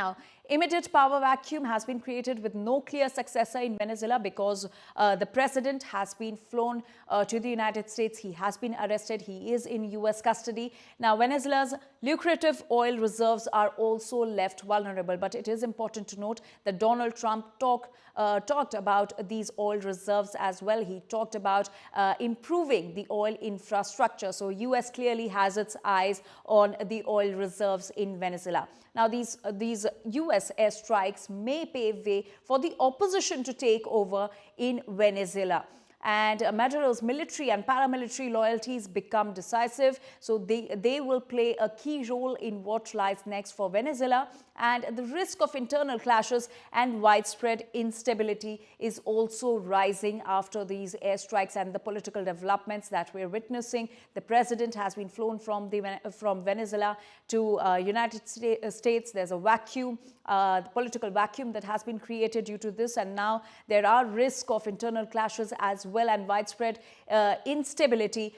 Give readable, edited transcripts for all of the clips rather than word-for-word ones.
Now, immediate power vacuum has been created with no clear successor in Venezuela because the president has been flown to the United States. He has been arrested. He is in US custody. Now, Venezuela's lucrative oil reserves are also left vulnerable. But it is important to note that Donald Trump talked about these oil reserves as well. He talked about improving the oil infrastructure. So, US clearly has its eyes on the oil reserves in Venezuela. Now, these US airstrikes may pave way for the opposition to take over in Venezuela. And Maduro's military and paramilitary loyalties become decisive. So they will play a key role in what lies next for Venezuela. And the risk of internal clashes and widespread instability is also rising after these airstrikes and the political developments that we're witnessing. The president has been flown from Venezuela to United States. There's a vacuum, the political vacuum that has been created due to this. And now there are risks of internal clashes as well and widespread instability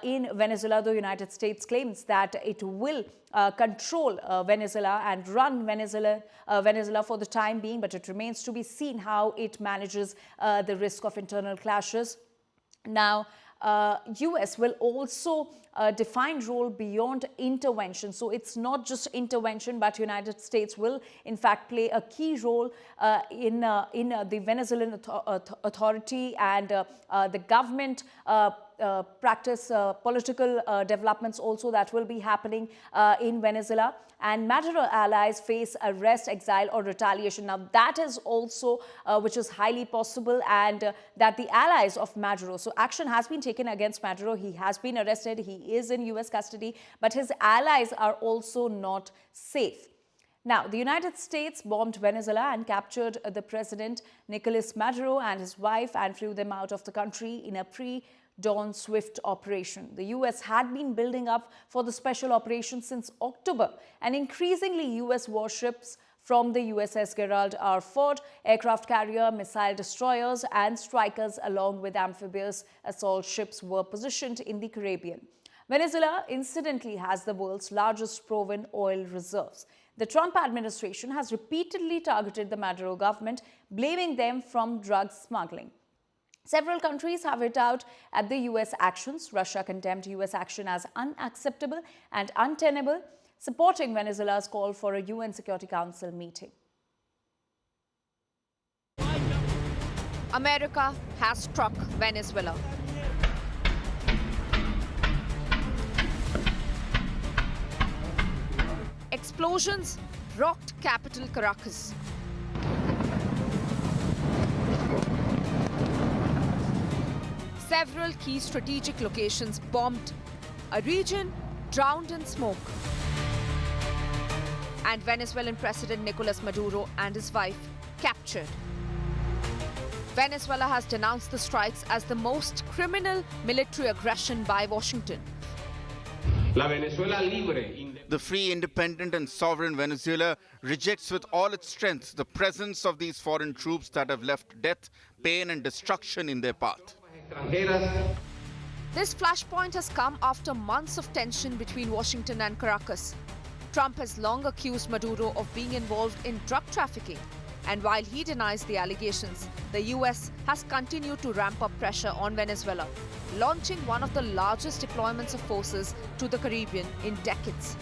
in Venezuela. The United States claims that it will control Venezuela and run Venezuela for the time being, but it remains to be seen how it manages the risk of internal clashes. Now, US will also define role beyond intervention. So it's not just intervention, but United States will in fact play a key role in the Venezuelan authority and the government practice political developments also that will be happening in Venezuela. And Maduro allies face arrest, exile or retaliation. Now that is also which is highly possible, and that the allies of Maduro, so action has been taken against Maduro. He has been arrested. He is in US custody, but his allies are also not safe. Now, the United States bombed Venezuela and captured the president Nicolas Maduro and his wife and flew them out of the country in a pre-dawn swift operation. The US had been building up for the special operation since October, and increasingly US warships from the USS Gerald R aircraft carrier, missile destroyers and strikers along with amphibious assault ships were positioned in the Caribbean. Venezuela incidentally has the world's largest proven oil reserves. The Trump administration has repeatedly targeted the Maduro government, blaming them from drug smuggling. Several countries have hit out at the US actions. Russia condemned US action as unacceptable and untenable, supporting Venezuela's call for a UN Security Council meeting. America has struck Venezuela. Explosions rocked capital Caracas. Several key strategic locations bombed, a region drowned in smoke. And Venezuelan President Nicolas Maduro and his wife captured. Venezuela has denounced the strikes as the most criminal military aggression by Washington. The free, independent and sovereign Venezuela rejects with all its strength the presence of these foreign troops that have left death, pain and destruction in their path. This flashpoint has come after months of tension between Washington and Caracas. Trump has long accused Maduro of being involved in drug trafficking. And while he denies the allegations, the US has continued to ramp up pressure on Venezuela, launching one of the largest deployments of forces to the Caribbean in decades.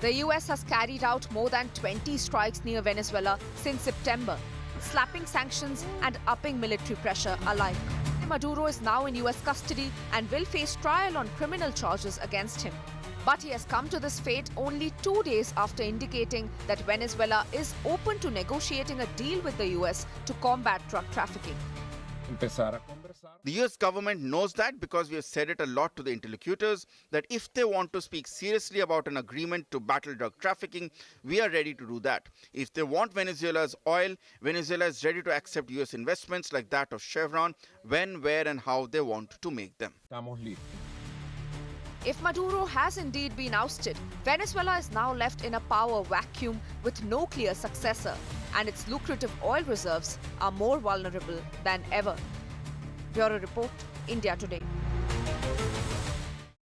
The US has carried out more than 20 strikes near Venezuela since September, slapping sanctions and upping military pressure alike. Maduro is now in US custody and will face trial on criminal charges against him. But he has come to this fate only 2 days after indicating that Venezuela is open to negotiating a deal with the US to combat drug trafficking. The US government knows that because we have said it a lot to the interlocutors that if they want to speak seriously about an agreement to battle drug trafficking, we are ready to do that. If they want Venezuela's oil, Venezuela is ready to accept US investments like that of Chevron when, where and how they want to make them. If Maduro has indeed been ousted, Venezuela is now left in a power vacuum with no clear successor, and its lucrative oil reserves are more vulnerable than ever. Bureau Report, India Today.